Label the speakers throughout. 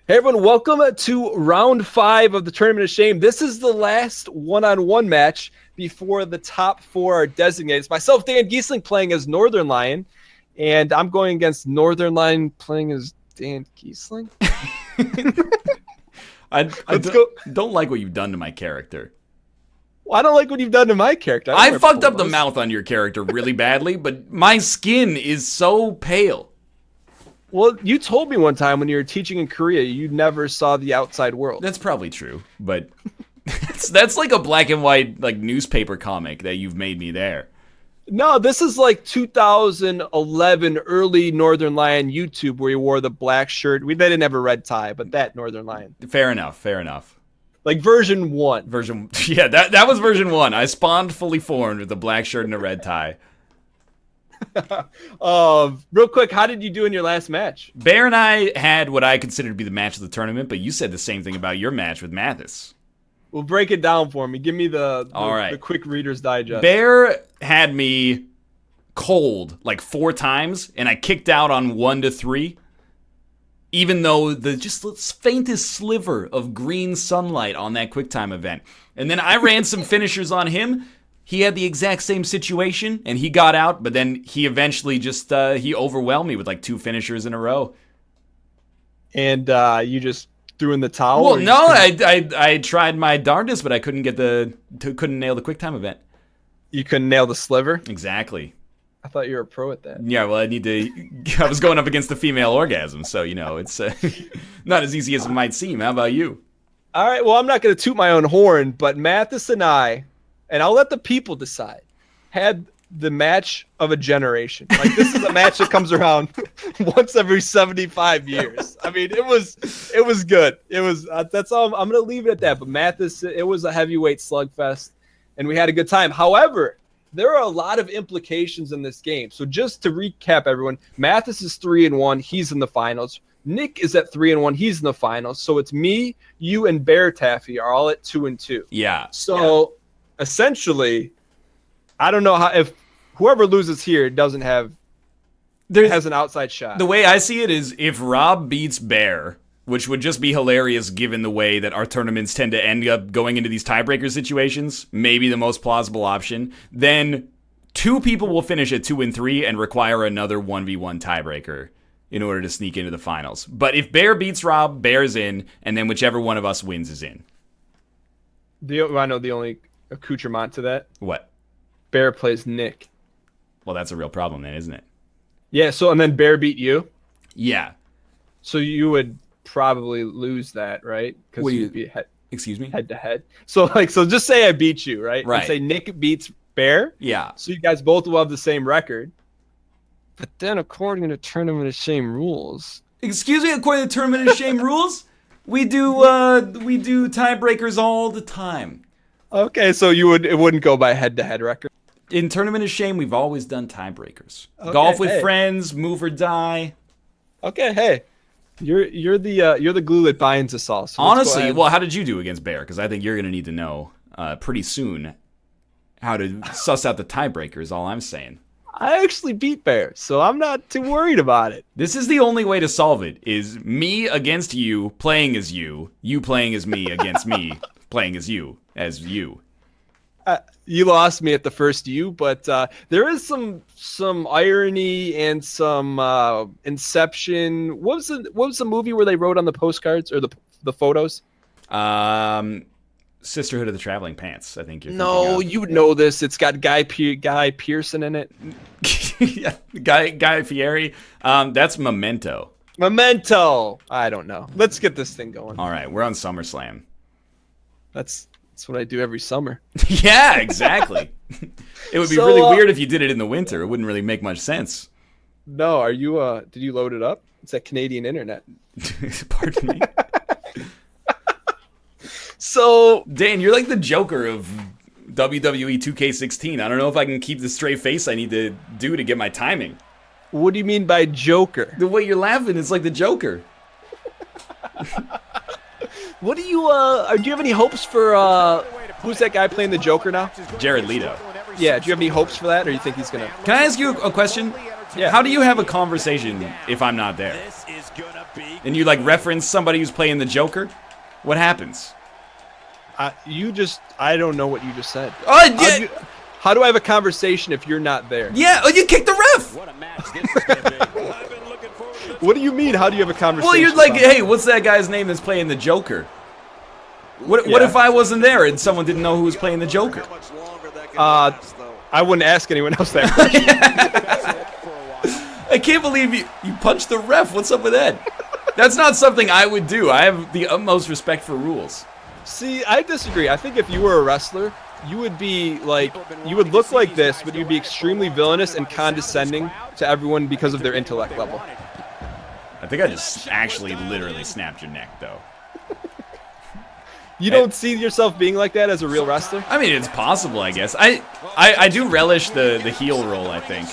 Speaker 1: Hey everyone, welcome to round 5 of the Tournament of Shame. This is the last one-on-one match before the top 4 are designated. It's myself, Dan Gheesling, playing as Northern Lion, and I'm going against Northern Lion playing as Dan Gheesling.
Speaker 2: I don't like what you've done to my character.
Speaker 1: Well, I don't like what you've done to my character.
Speaker 2: I fucked up the mouth on your character really badly, but my skin is so pale.
Speaker 1: Well, you told me one time when you were teaching in Korea, you never saw the outside world.
Speaker 2: That's probably true, but that's like a black and white like newspaper comic that you've made me there.
Speaker 1: No, this is like 2011 early Northern Lion YouTube where he wore the black shirt. They didn't have a red tie, but that Northern Lion.
Speaker 2: Fair enough, fair enough.
Speaker 1: Like version 1.
Speaker 2: Yeah, that was version 1. I spawned fully formed with a black shirt and a red tie.
Speaker 1: Real quick, how did you do in your last match?
Speaker 2: Bear and I had what I consider to be the match of the tournament, but you said the same thing about your match with Mathis.
Speaker 1: Well, break it down for me. Give me the quick Reader's Digest.
Speaker 2: Bear had me cold like 4 times, and I kicked out on 1 to 3, even though the just faintest sliver of green sunlight on that QuickTime event. And then I ran some finishers on him. He had the exact same situation, and he got out, but then he eventually just, he overwhelmed me with like 2 finishers in a row.
Speaker 1: And you just threw in the towel?
Speaker 2: Well, no, I tried my darndest, but I couldn't couldn't nail the QuickTime event.
Speaker 1: You couldn't nail the sliver?
Speaker 2: Exactly.
Speaker 1: I thought you were a pro at that.
Speaker 2: Yeah, well, I was going up against the female orgasm, so, you know, it's not as easy as it might seem. How about you?
Speaker 1: All right, well, I'm not going to toot my own horn, but Mathis and I, and I'll let the people decide, had the match of a generation. Like, this is a match that comes around once every 75 years. I mean, it was good. It was that's all. I'm going to leave it at that. But Mathis, it was a heavyweight slugfest, and we had a good time. However, there are a lot of implications in this game. So just to recap, everyone, Mathis is 3-1. He's in the finals. Nick is at 3-1. He's in the finals. So it's me, you, and Bear Taffy are all at 2-2.
Speaker 2: Yeah.
Speaker 1: So essentially, I don't know how, if whoever loses here doesn't have has an outside shot.
Speaker 2: The way I see it is if Rob beats Bear, which would just be hilarious given the way that our tournaments tend to end up going into these tiebreaker situations, maybe the most plausible option, then 2 people will finish at 2 and 3 and require another 1v1 tiebreaker in order to sneak into the finals. But if Bear beats Rob, Bear's in, and then whichever one of us wins is in.
Speaker 1: I know the only accoutrement to that.
Speaker 2: What?
Speaker 1: Bear plays Nick.
Speaker 2: Well, that's a real problem then, isn't it?
Speaker 1: Yeah, so and then Bear beat you?
Speaker 2: Yeah.
Speaker 1: So you would probably lose that, right? Because you'd be
Speaker 2: excuse me?
Speaker 1: Head to head. So just say I beat you, right?
Speaker 2: Right.
Speaker 1: And say Nick beats Bear.
Speaker 2: Yeah.
Speaker 1: So you guys both will have the same record. But then according to Tournament of Shame rules.
Speaker 2: Excuse me, according to Tournament of Shame rules, we do tiebreakers all the time.
Speaker 1: Okay, so it wouldn't go by head-to-head record.
Speaker 2: In Tournament of Shame, we've always done tiebreakers.
Speaker 1: Okay,
Speaker 2: Golf with friends, move or die.
Speaker 1: Okay, hey, you're the glue that binds us all. So
Speaker 2: honestly, well, how did you do against Bear? Because I think you're gonna need to know pretty soon how to suss out the tiebreaker. Is all I'm saying.
Speaker 1: I actually beat Bear, so I'm not too worried about it.
Speaker 2: This is the only way to solve it: is me against you playing as you playing as me against me playing as you.
Speaker 1: You lost me at the first but there is some irony and some inception. What was the movie where they wrote on the postcards or the photos?
Speaker 2: Sisterhood of the Traveling Pants, I think you're
Speaker 1: No, you would know this. It's got Guy Pearson in it.
Speaker 2: Yeah, Guy Fieri. That's Memento.
Speaker 1: Memento. I don't know. Let's get this thing going.
Speaker 2: All right, we're on SummerSlam.
Speaker 1: That's what I do every summer.
Speaker 2: Yeah, exactly. It would be really weird if you did it in the winter. It wouldn't really make much sense.
Speaker 1: No, are you did you load it up? It's that Canadian internet.
Speaker 2: Pardon me.
Speaker 1: So,
Speaker 2: Dan, you're like the Joker of WWE 2k16. I don't know if I can keep the straight face I need to do to get my timing.
Speaker 1: What do you mean by Joker?
Speaker 2: The way you're laughing is like the Joker.
Speaker 1: What do you have any hopes for who's that guy playing the Joker now?
Speaker 2: Jared Leto.
Speaker 1: Yeah, do you have any hopes for that, or you think he's gonna?
Speaker 2: Can I ask you a question?
Speaker 1: Yeah.
Speaker 2: How do you have a conversation if I'm not there? and you like reference somebody who's playing the Joker, what happens?
Speaker 1: I don't know what you just said.
Speaker 2: Oh, yeah.
Speaker 1: How do I have a conversation if you're not there?
Speaker 2: Yeah, oh, you kicked the ref.
Speaker 3: What a match this is going to be. I've been looking forward to this.
Speaker 1: What do you mean? How do you have a conversation?
Speaker 2: Well, you're like,
Speaker 1: about
Speaker 2: hey, what's that guy's name that's playing the Joker? What
Speaker 1: Yeah.
Speaker 2: if I wasn't there and someone didn't know who was playing the Joker?
Speaker 3: How much longer that can
Speaker 1: Uh,
Speaker 3: last, though.
Speaker 1: I wouldn't ask anyone else that question.
Speaker 3: For a while.
Speaker 2: I can't believe you punched the ref. What's up with that? That's not something I would do. I have the utmost respect for rules.
Speaker 1: See, I disagree. I think if you were a wrestler, you would be like, you would look like this, but you'd be extremely villainous and condescending to everyone because of their intellect level.
Speaker 2: I think I just actually literally snapped your neck, though.
Speaker 1: You don't see yourself being like that as a real wrestler?
Speaker 2: I mean, it's possible, I guess. I do relish the heel roll, I think.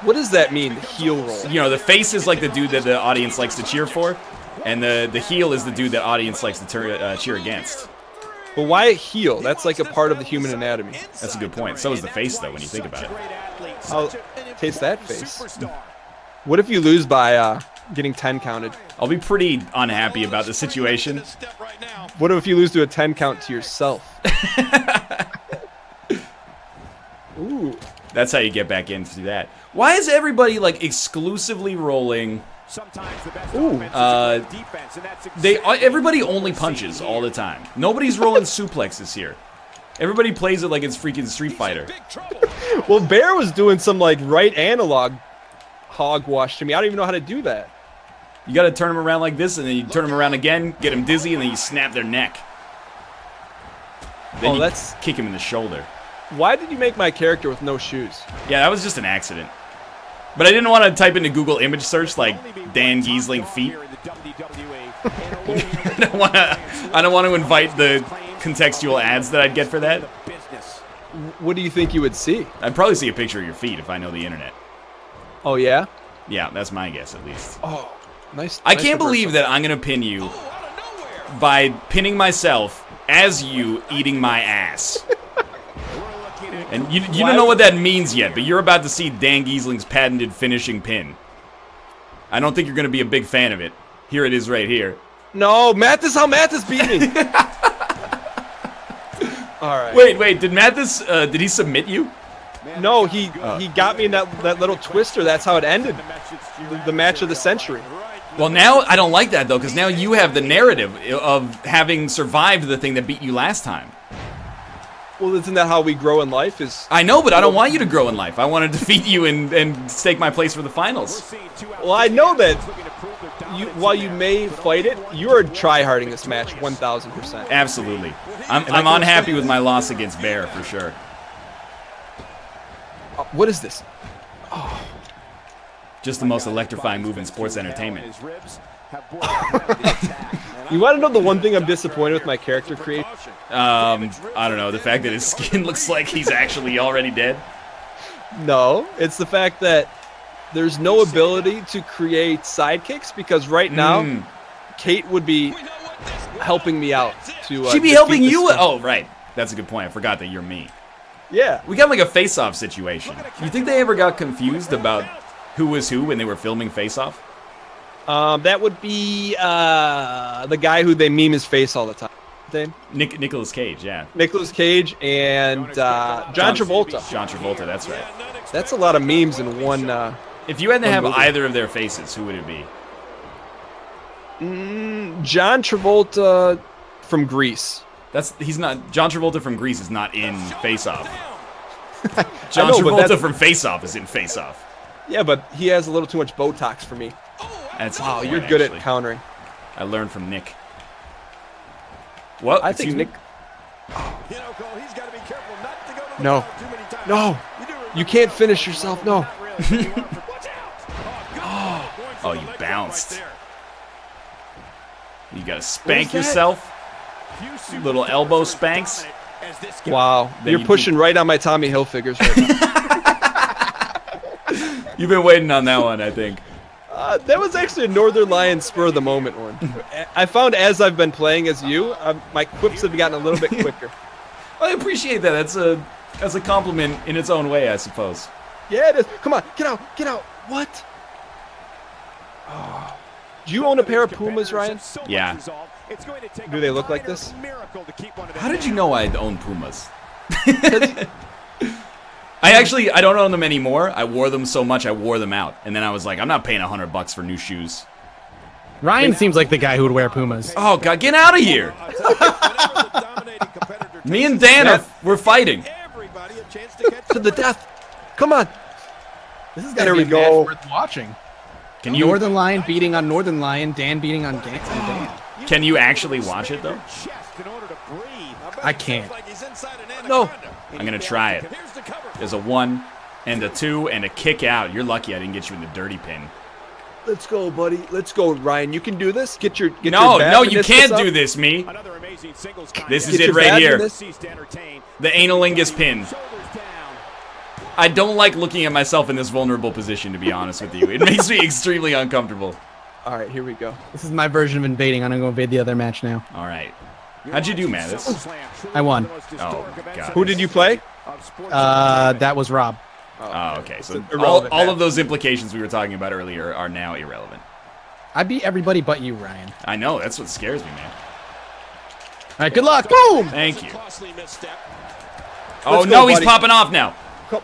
Speaker 1: What does that mean, the heel roll?
Speaker 2: You know, the face is like the dude that the audience likes to cheer for, and the heel is the dude that audience likes to cheer against.
Speaker 1: But why a heel? That's like a part of the human anatomy.
Speaker 2: That's a good point. So is the face, though, when you think about it.
Speaker 1: I'll taste that face. What if you lose by getting 10 counted?
Speaker 2: I'll be pretty unhappy about the situation.
Speaker 1: What if you lose to a 10 count to yourself? Ooh.
Speaker 2: That's how you get back into that. Why is everybody, like, exclusively rolling?
Speaker 3: Sometimes the best
Speaker 1: Ooh.
Speaker 3: offense is a great defense, and that's
Speaker 2: Everybody only punches all the time. Nobody's rolling suplexes here. Everybody plays it like it's freaking Street Fighter.
Speaker 1: Well, Bear was doing some like right analog hogwash to me. I don't even know how to do that.
Speaker 2: You gotta turn them around like this, and then you turn them around again, get them dizzy, and then you snap their neck. Then you kick him in the shoulder.
Speaker 1: Why did you make my character with no shoes?
Speaker 2: Yeah, that was just an accident. But I didn't want to type into Google image search like Dan Gheesling feet. I don't want to invite the contextual ads that I'd get for that.
Speaker 1: What do you think you would see?
Speaker 2: I'd probably see a picture of your feet if I know the internet.
Speaker 1: Oh, yeah?
Speaker 2: Yeah, that's my guess at least.
Speaker 1: Oh, nice.
Speaker 2: I can't believe that I'm going to pin you by pinning myself as you eating my ass. And you don't know what that means yet, but you're about to see Dan Gheesling's patented finishing pin. I don't think you're going to be a big fan of it. Here it is right here.
Speaker 1: No, Mathis, how Mathis beat me. All right.
Speaker 2: Wait, did Mathis, did he submit you?
Speaker 1: No, he got me in that little twister. That's how it ended. The match of the century.
Speaker 2: Well, now I don't like that, though, because now you have the narrative of having survived the thing that beat you last time.
Speaker 1: Well, isn't that how we grow in life?
Speaker 2: I know, but I don't want you to grow in life. I want to defeat you and stake my place for the finals.
Speaker 1: Well, I know that while you may fight it, you are try-harding this match 1,000%.
Speaker 2: Absolutely. I'm unhappy with my loss against Bear, for sure.
Speaker 1: What is this?
Speaker 2: Just the most electrifying move in sports entertainment.
Speaker 1: You want to know the one thing I'm disappointed with my character creation?
Speaker 2: I don't know, the fact that his skin looks like he's actually already dead.
Speaker 1: No, it's the fact that there's no ability to create sidekicks because right now, Kate would be helping me out.
Speaker 2: She'd be helping you? Oh, right. That's a good point. I forgot that you're me.
Speaker 1: Yeah.
Speaker 2: We got like a face-off situation. You think they ever got confused about who was who when they were filming Face-Off?
Speaker 1: That would be the guy who they meme his face all the time.
Speaker 2: Nicolas Cage, yeah.
Speaker 1: Nicolas Cage and John Travolta.
Speaker 2: John Travolta, that's right.
Speaker 1: That's a lot of memes in one.
Speaker 2: If you had to have
Speaker 1: movie.
Speaker 2: either of their faces, who would it be?
Speaker 1: John Travolta from Grease.
Speaker 2: He's not. John Travolta from Grease is not in Face Off. John
Speaker 1: know, but
Speaker 2: Travolta from Face Off is in Face Off.
Speaker 1: Yeah, but he has a little too much Botox for me.
Speaker 2: That's
Speaker 1: Wow,
Speaker 2: point,
Speaker 1: you're good
Speaker 2: actually.
Speaker 1: at countering.
Speaker 2: I learned from Nick. What?
Speaker 1: I think
Speaker 2: Excuse
Speaker 1: Nick.
Speaker 3: You know, Cole, he's got to be careful not to go to the
Speaker 1: No.
Speaker 3: ball too many times.
Speaker 1: No, you can't finish yourself. No.
Speaker 2: Oh, you bounced. You gotta spank
Speaker 1: that?
Speaker 2: yourself. Little elbow spanks.
Speaker 1: Wow,
Speaker 2: Then
Speaker 1: you're
Speaker 2: you
Speaker 1: pushing right on my Tommy Hilfigers right now.
Speaker 2: You've been waiting on that one, I think.
Speaker 1: That was actually a Northern Lion spur of the moment one. I found as I've been playing as you, my quips have gotten a little bit quicker.
Speaker 2: I appreciate that. That's a compliment in its own way, I suppose.
Speaker 1: Yeah, it is. Come on, get out, get out. What? Oh. Do you own a pair of Pumas, Ryan?
Speaker 2: Yeah.
Speaker 1: Do they look like this?
Speaker 2: How did you know I own Pumas? I don't own them anymore. I wore them so much, I wore them out. And then I was like, I'm not paying $100 for new shoes.
Speaker 4: Ryan seems like the guy who would wear Pumas.
Speaker 2: Oh, God, get out of here. Me and Dan we're fighting.
Speaker 1: To the death. Come on.
Speaker 4: This is
Speaker 1: There
Speaker 4: gonna
Speaker 1: we
Speaker 4: be a match
Speaker 1: go.
Speaker 4: worth watching.
Speaker 2: Can you
Speaker 4: Northern Lion beating on Northern Lion, Dan beating on Dan.
Speaker 2: Can you actually watch it though?
Speaker 4: I can't.
Speaker 1: No.
Speaker 2: I'm gonna try it. There's a 1 and a 2 and a kick out. You're lucky I didn't get you in the dirty pin.
Speaker 1: Let's go, buddy. Let's go, Ryan. You can do this. Get your
Speaker 2: No,
Speaker 1: bat
Speaker 2: no,
Speaker 1: and
Speaker 2: you
Speaker 1: this
Speaker 2: can't
Speaker 1: up.
Speaker 2: do this, me. This is
Speaker 1: Get
Speaker 2: it
Speaker 1: your
Speaker 2: right
Speaker 1: bat in
Speaker 2: here.
Speaker 1: this.
Speaker 2: The analingus pin. I don't like looking at myself in this vulnerable position, to be honest with you. It makes me extremely uncomfortable.
Speaker 1: All right, here we go.
Speaker 4: This is my version of invading. I'm gonna go invade the other match now.
Speaker 2: All right. How'd you do, Mattis?
Speaker 4: I won.
Speaker 2: Oh, my God.
Speaker 1: Who did you play?
Speaker 4: That was Rob.
Speaker 2: Oh, okay. So
Speaker 1: Irrelevant
Speaker 2: all
Speaker 1: match.
Speaker 2: of those implications we were talking about earlier are now irrelevant.
Speaker 4: I beat everybody but you, Ryan.
Speaker 2: I know. That's what scares me, man.
Speaker 4: All right, good luck. Boom.
Speaker 2: Thank you. Oh,
Speaker 1: Let's
Speaker 2: no,
Speaker 1: go,
Speaker 2: he's
Speaker 1: buddy.
Speaker 2: popping off now.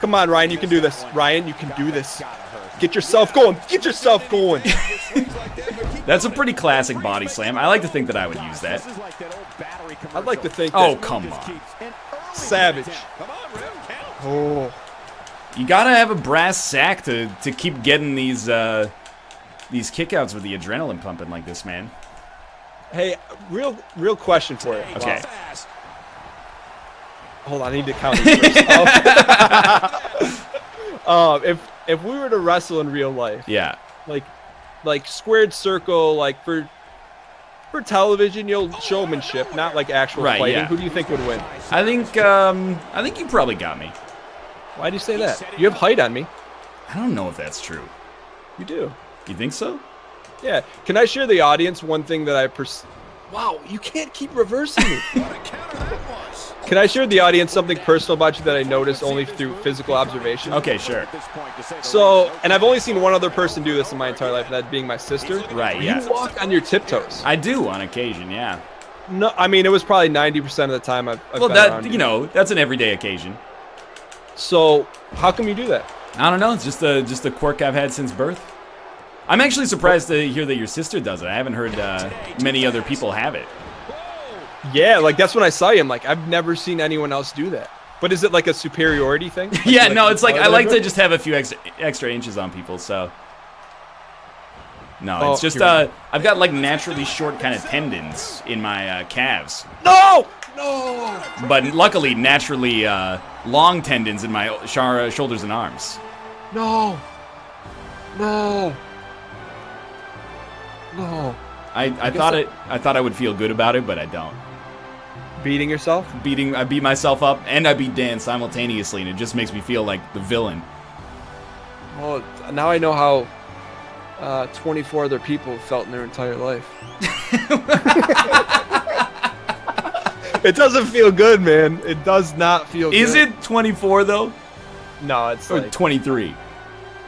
Speaker 1: Come on, Ryan. You can do this. Ryan, you can do this. Get yourself going. Get yourself going.
Speaker 2: That's a pretty classic body slam. I like to think that I would use that.
Speaker 1: I'd like to think
Speaker 2: Oh,
Speaker 1: that
Speaker 2: come on.
Speaker 1: Savage. Oh.
Speaker 2: You gotta have a brass sack to keep getting these kickouts with the adrenaline pumping like this, man.
Speaker 1: Hey, real question for you.
Speaker 2: Okay.
Speaker 1: Hold on, I need to count these first. If we were to wrestle in real life,
Speaker 2: Yeah.
Speaker 1: like squared circle, like for television, showmanship, not like actual
Speaker 2: Right,
Speaker 1: fighting.
Speaker 2: yeah.
Speaker 1: Who do you think would win?
Speaker 2: I think you probably got me.
Speaker 1: Why do you say that? You have height on me.
Speaker 2: I don't know if that's true.
Speaker 1: You do.
Speaker 2: You think so?
Speaker 1: Yeah. Can I share the audience one thing that I Wow, you can't keep reversing me. Can I share with the audience something personal about you that I noticed only through physical observation?
Speaker 2: Okay, sure.
Speaker 1: So, and I've only seen one other person do this in my entire life, that being my sister.
Speaker 2: Right, yeah.
Speaker 1: You walk on your tiptoes.
Speaker 2: I do on occasion, yeah.
Speaker 1: No, I mean, it was probably 90% of the time I've
Speaker 2: Well,
Speaker 1: been
Speaker 2: that
Speaker 1: around
Speaker 2: you know, that's an everyday occasion.
Speaker 1: So, how come you do that?
Speaker 2: I don't know. It's just a quirk I've had since birth. I'm actually surprised to hear that your sister does it. I haven't heard many other people have it.
Speaker 1: Yeah, like that's when I saw you. I'm like, I've never seen anyone else do that. But is it like a superiority thing? Like,
Speaker 2: Yeah,
Speaker 1: you
Speaker 2: no, it's like I like to
Speaker 1: everyone?
Speaker 2: just have a few extra inches on people, so. No,
Speaker 1: Oh,
Speaker 2: it's just
Speaker 1: here
Speaker 2: I've got like naturally short kind of tendons in my calves,
Speaker 1: No! No!
Speaker 2: but luckily naturally long tendons in my shoulders and arms.
Speaker 1: No! No! No!
Speaker 2: I thought I would feel good about it, but I don't.
Speaker 1: Beating yourself?
Speaker 2: I beat myself up and I beat Dan simultaneously, and it just makes me feel like the villain.
Speaker 1: Well, now I know how 24 other people felt in their entire life. It doesn't feel good, man. It does not feel good.
Speaker 2: Is it 24 though,
Speaker 1: No, it's
Speaker 2: or
Speaker 1: like,
Speaker 2: 23?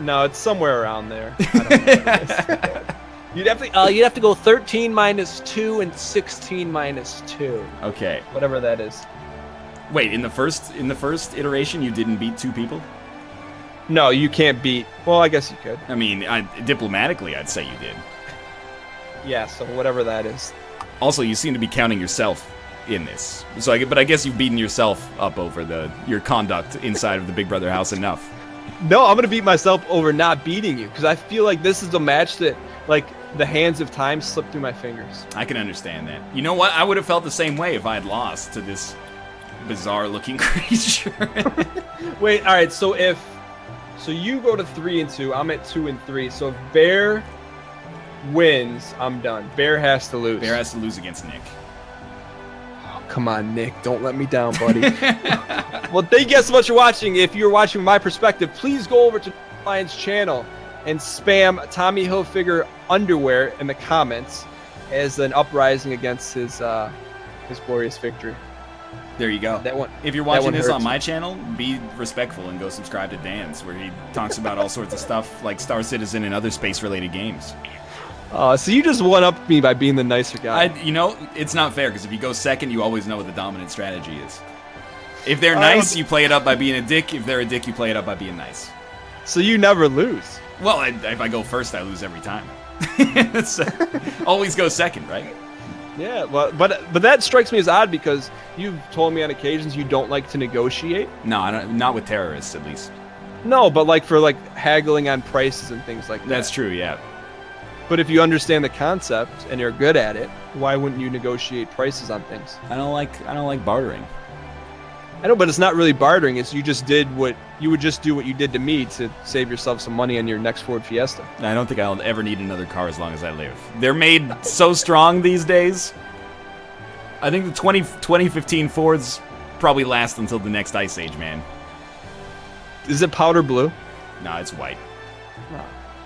Speaker 1: no, it's somewhere around there. I don't know what it is. You'd have to go 13 minus 2 and 16 minus 2.
Speaker 2: Okay.
Speaker 1: Whatever that is.
Speaker 2: Wait, in the first iteration, you didn't beat 2 people?
Speaker 1: No, you can't beat. Well, I guess you could.
Speaker 2: I mean, diplomatically, I'd say you did.
Speaker 1: Yeah, so whatever that is.
Speaker 2: Also, you seem to be counting yourself in this. So, but I guess you've beaten yourself up over your conduct inside of the Big Brother house enough.
Speaker 1: No, I'm gonna beat myself over not beating you because I feel like this is a match that, like, the hands of time slip through my fingers.
Speaker 2: I can understand that. You know what? I would have felt the same way if I had lost to this bizarre-looking creature.
Speaker 1: Wait, all right. So you go to 3 and 2, I'm at 2 and 3. So if Bear wins, I'm done. Bear has to lose.
Speaker 2: Bear has to lose against Nick.
Speaker 1: Oh, come on, Nick. Don't let me down, buddy. Well, thank you guys so much for watching. If you're watching from my perspective, please go over to Lion's channel and spam Tommy Hilfiger underwear in the comments as an uprising against his glorious victory.
Speaker 2: There you go.
Speaker 1: That one.
Speaker 2: If you're watching
Speaker 1: one
Speaker 2: this on
Speaker 1: hurts.
Speaker 2: my channel, be respectful and go subscribe to Dan's, where he talks about all sorts of stuff like Star Citizen and other space-related games.
Speaker 1: So you just one-upped me by being the nicer guy.
Speaker 2: It's not fair because if you go second, you always know what the dominant strategy is. If they're
Speaker 1: All right,
Speaker 2: nice, you play it up by being a dick. If they're a dick, you play it up by being nice.
Speaker 1: So you never lose.
Speaker 2: Well, if I go first, I lose every time. So, always go second, right?
Speaker 1: Yeah, well, but that strikes me as odd because you've told me on occasions you don't like to negotiate.
Speaker 2: No, not with terrorists, at least.
Speaker 1: No, but like for like haggling on prices and things like that.
Speaker 2: That's true, yeah.
Speaker 1: But if you understand the concept and you're good at it, why wouldn't you negotiate prices on things?
Speaker 2: I don't like bartering.
Speaker 1: I know, but it's not really bartering. It's you would just do what you did to me to save yourself some money on your next Ford Fiesta.
Speaker 2: I don't think I'll ever need another car as long as I live. They're made so strong these days. I think the 2015 Fords probably last until the next Ice Age, man.
Speaker 1: Is it powder blue?
Speaker 2: No, it's white.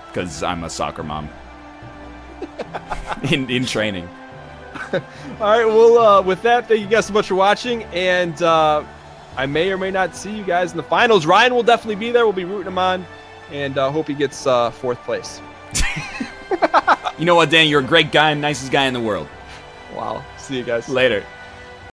Speaker 2: Because I'm a soccer mom. in training.
Speaker 1: All right, well, with that, thank you guys so much for watching, and I may or may not see you guys in the finals. Ryan will definitely be there. We'll be rooting him on, and hope he gets 4th place.
Speaker 2: You know what, Dan? You're a great guy and nicest guy in the world.
Speaker 1: Wow. See you guys.
Speaker 2: Later.